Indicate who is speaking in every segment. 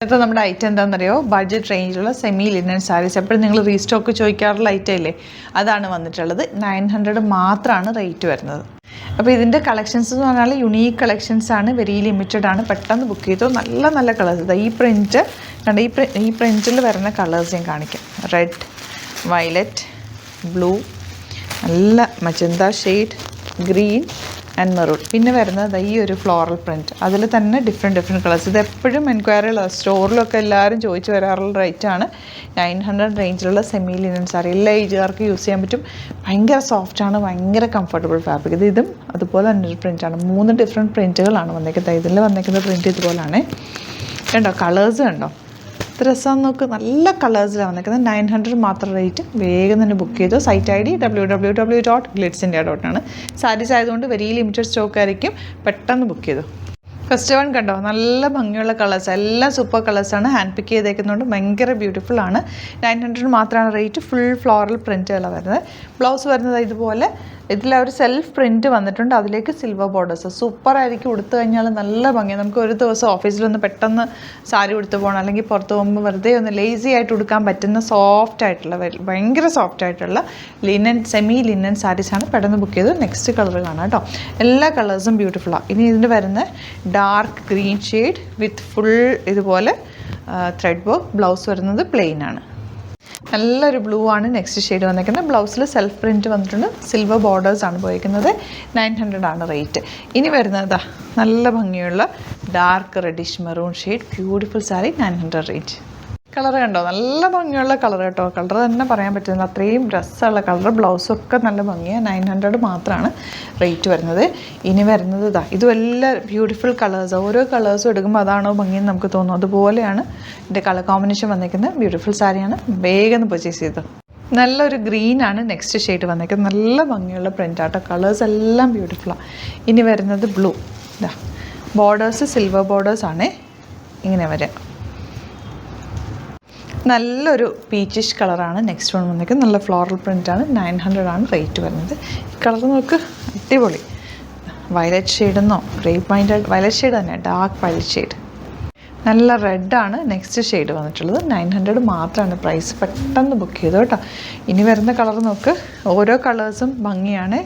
Speaker 1: ഇന്നത്തെ നമ്മുടെ ഐറ്റം എന്താണെന്നറിയോ? ബഡ്ജറ്റ് റേഞ്ചിലുള്ള സെമി ലിനൻ സാരീസ്. എപ്പോഴും നിങ്ങൾ റീസ്റ്റോക്ക് ചോദിക്കാറുള്ള ഐറ്റം ഇല്ലേ, അതാണ് വന്നിട്ടുള്ളത്. 900 മാത്രമാണ് റേറ്റ് വരുന്നത്. അപ്പോൾ ഇതിൻ്റെ കളക്ഷൻസ് എന്ന് പറഞ്ഞാൽ യുണീക്ക് കളക്ഷൻസ് ആണ്, വെരി ലിമിറ്റഡ് ആണ്. പെട്ടെന്ന് ബുക്ക് ചെയ്തോ. നല്ല നല്ല കളേഴ്സ്. ഈ പ്രിൻറ്റ് കണ്ട, ഈ പ്രിൻറ്റിൽ വരുന്ന കളേഴ്സ് ഞാൻ കാണിക്കാം. റെഡ്, വയലറ്റ്, ബ്ലൂ, നല്ല magenta shade, green and maroon. പിന്നെ വരുന്നത് ഈ ഒരു ഫ്ലോറൽ പ്രിൻറ്റ്, അതിൽ തന്നെ ഡിഫറെൻറ്റ് കളേഴ്സ്. ഇത് എപ്പോഴും എൻക്വയറിയുള്ള സ്റ്റോറിലൊക്കെ എല്ലാവരും ചോദിച്ച് വരാറുള്ള റേറ്റാണ്. 900 റേഞ്ചിലുള്ള സെമി ലിനൻ സാരി. എല്ലാ ഏജുകാർക്ക് യൂസ് ചെയ്യാൻ പറ്റും. ഭയങ്കര സോഫ്റ്റാണ്, ഭയങ്കര കംഫർട്ടബിൾ ഫാബ്രിക്. ഇതും അതുപോലെ തന്നെ ഒരു പ്രിൻറ്റാണ്. 3 ഡിഫറെൻറ്റ് പ്രിൻറ്റുകളാണ് വന്നേക്കുന്നത്. ഇതിൽ വന്നേക്കുന്ന പ്രിൻറ്റ് ഇതുപോലെയാണ്. കണ്ടോ കളേഴ്സ് കണ്ടോ, രസമെന്ന് നോക്ക്. നല്ല കളേഴ്സിലാണ് വന്നിരിക്കുന്നത്. 900 മാത്രം റേറ്റ്. വേഗം തന്നെ ബുക്ക് ചെയ്തു. സൈറ്റ് ID www.glitzindia.in ആണ്. സാരീസ് ആയതുകൊണ്ട് വെരി ലിമിറ്റഡ് സ്റ്റോക്ക് ആയിരിക്കും. പെട്ടെന്ന് ബുക്ക് ചെയ്തു. ഫസ്റ്റ് വൺ കണ്ടോ, നല്ല ഭംഗിയുള്ള കളേഴ്സ്, എല്ലാം സൂപ്പർ കളേഴ്സാണ്. ഹാൻഡ് പിക്ക് ചെയ്തേക്കുന്നതുകൊണ്ട് ഭയങ്കര ബ്യൂട്ടിഫുൾ ആണ്. 900 മാത്രമാണ് റേറ്റ്. ഫുൾ ഫ്ലോറൽ പ്രിൻറ്റുകളാണ് വരുന്നത്. ബ്ലൗസ് വരുന്നത് ഇതുപോലെ. ഇതിൽ ഒരു സെൽഫ് പ്രിൻറ്റ് വന്നിട്ടുണ്ട്, അതിലേക്ക് സിൽവർ ബോർഡേഴ്സ്. സൂപ്പറായിരിക്കും. ഉടുത്തു കഴിഞ്ഞാൽ നല്ല ഭംഗിയാണ്. നമുക്ക് ഒരു ദിവസം ഓഫീസിലൊന്ന് പെട്ടെന്ന് സാരി ഉടുത്ത് പോകണം, അല്ലെങ്കിൽ പുറത്ത് പോകുമ്പോൾ വെറുതെ ഒന്ന് ലേസി ആയിട്ട് ഉടുക്കാൻ പറ്റുന്ന സോഫ്റ്റ് ആയിട്ടുള്ള, ഭയങ്കര സോഫ്റ്റ് ആയിട്ടുള്ള ലിനൻ, സെമി ലിനൻ സാരീസാണ്. പെട്ടെന്ന് ബുക്ക് ചെയ്തു. നെക്സ്റ്റ് കളർ കാണാം കേട്ടോ. എല്ലാ കളേഴ്സും ബ്യൂട്ടിഫുള്ളാണ്. ഇനി ഇതിൻ്റെ വരുന്ന dark green shade with full ഇതുപോലെ ത്രെഡ് വർക്ക്. ബ്ലൗസ് വരുന്നത് പ്ലെയിൻ ആണ്. നല്ലൊരു ബ്ലൂ ആണ് നെക്സ്റ്റ് ഷെയ്ഡ് വന്നിരിക്കുന്നത്. ബ്ലൗസിൽ സെൽഫ് പ്രിൻറ്റ് വന്നിട്ടുണ്ട്. സിൽവർ ബോർഡേഴ്സ് ആണ് പോയിരിക്കുന്നത്. 900 ആണ് റേറ്റ്. ഇനി വരുന്നത് നല്ല ഭംഗിയുള്ള dark reddish maroon shade. Beautiful sari. 900 rate. Colour കണ്ടോ, നല്ല ഭംഗിയുള്ള കളർ കേട്ടോ. കളർ തന്നെ പറയാൻ പറ്റുന്നില്ല, അത്രയും രസമുള്ള കളർ. ബ്ലൗസൊക്കെ നല്ല ഭംഗിയാണ്. 900 മാത്രമാണ് റേറ്റ് വരുന്നത്. ഇനി വരുന്നത് ഇതും എല്ലാം ബ്യൂട്ടിഫുൾ കളേഴ്സ്. ഓരോ കളേഴ്സും എടുക്കുമ്പോൾ അതാണോ ഭംഗിയെന്ന് നമുക്ക് തോന്നും. അതുപോലെയാണ് ഇതിൻ്റെ കളർ കോമ്പിനേഷൻ വന്നിരിക്കുന്നത്. ബ്യൂട്ടിഫുൾ സാരിയാണ്. വേഗം പർച്ചേസ് ചെയ്തു. നല്ലൊരു ഗ്രീനാണ് നെക്സ്റ്റ് ഷെയ്ഡ് വന്നിരിക്കുന്നത്. നല്ല ഭംഗിയുള്ള പ്രിൻ്റ് ആട്ടോ. കളേഴ്സ് എല്ലാം ബ്യൂട്ടിഫുള്ളാണ്. ഇനി വരുന്നത് ബ്ലൂ. ബോർഡേഴ്സ് സിൽവർ ബോർഡേഴ്സാണ് ഇങ്ങനെ വരിക. നല്ലൊരു പീച്ചിഷ് കളറാണ് നെക്സ്റ്റ് വൺ വന്നിരിക്കുന്നത്. നല്ല ഫ്ലോറൽ പ്രിൻ്റാണ്. 900 ആണ് റേറ്റ് വരുന്നത്. ഈ കളർ നോക്ക്, അടിപൊളി. വയലറ്റ് ഷെയ്ഡെന്നോ ഗ്രേപ്പ് മൈൻഡ് വയലറ്റ് ഷെയ്ഡ് തന്നെ, ഡാർക്ക് വയലറ്റ് ഷെയ്ഡ്. നല്ല റെഡാണ് നെക്സ്റ്റ് ഷെയ്ഡ് വന്നിട്ടുള്ളത്. 900 മാത്രമാണ് പ്രൈസ്. പെട്ടെന്ന് ബുക്ക് ചെയ്തു കേട്ടോ. ഇനി വരുന്ന കളർ നോക്ക്. ഓരോ കളേഴ്സും ഭംഗിയാണ്.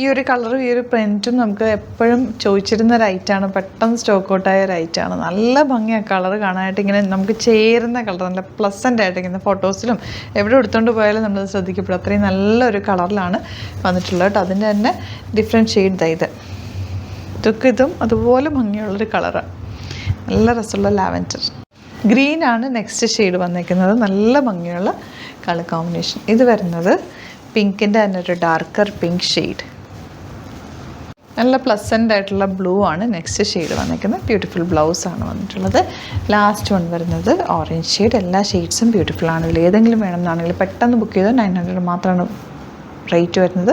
Speaker 1: ഈ ഒരു കളറും ഈ ഒരു പ്രിൻറ്റും നമുക്ക് എപ്പോഴും ചോദിച്ചിരുന്ന റൈറ്റാണ്. പെട്ടെന്ന് സ്റ്റോക്ക് ഔട്ടായ റൈറ്റാണ്. നല്ല ഭംഗിയാണ് കളർ കാണാനായിട്ട്. ഇങ്ങനെ നമുക്ക് ചേരുന്ന കളർ, നല്ല പ്ലസൻ്റ് ആയിട്ട് ഇങ്ങനെ ഫോട്ടോസിലും എവിടെ എടുത്തുകൊണ്ട് പോയാലും നമ്മൾ ശ്രദ്ധിക്കപ്പെടും. അത്രയും നല്ലൊരു കളറിലാണ് വന്നിട്ടുള്ളത് കേട്ടോ. അതിൻ്റെ തന്നെ ഡിഫറെൻറ്റ് ഷെയ്ഡ് ഇതും അതുപോലെ ഭംഗിയുള്ളൊരു കളറാണ്. നല്ല രസമുള്ള ലാവൻഡർ ഗ്രീനാണ് നെക്സ്റ്റ് ഷെയ്ഡ് വന്നിരിക്കുന്നത്. നല്ല ഭംഗിയുള്ള കളർ കോമ്പിനേഷൻ. ഇത് വരുന്നത് പിങ്കിൻ്റെ തന്നെ ഒരു ഡാർക്കർ പിങ്ക് ഷെയ്ഡ്. നല്ല പ്ലസൻ്റ് ആയിട്ടുള്ള ബ്ലൂ ആണ് നെക്സ്റ്റ് ഷെയ്ഡ് വന്നിരിക്കുന്നത്. ബ്യൂട്ടിഫുൾ ബ്ലൗസാണ് വന്നിട്ടുള്ളത്. ലാസ്റ്റ് വൺ വരുന്നത് ഓറഞ്ച് ഷെയ്ഡ്. എല്ലാ ഷെയ്ഡ്സും ബ്യൂട്ടിഫുൾ ആണ്. ഏതെങ്കിലും വേണമെന്നാണെങ്കിൽ പെട്ടെന്ന് ബുക്ക് ചെയ്താൽ 900 മാത്രമാണ് റേറ്റ് വരുന്നത്.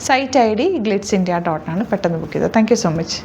Speaker 1: സൈറ്റ് ID glitzindia.in ആണ്. പെട്ടെന്ന് ബുക്ക് ചെയ്തത്. Thank you so much.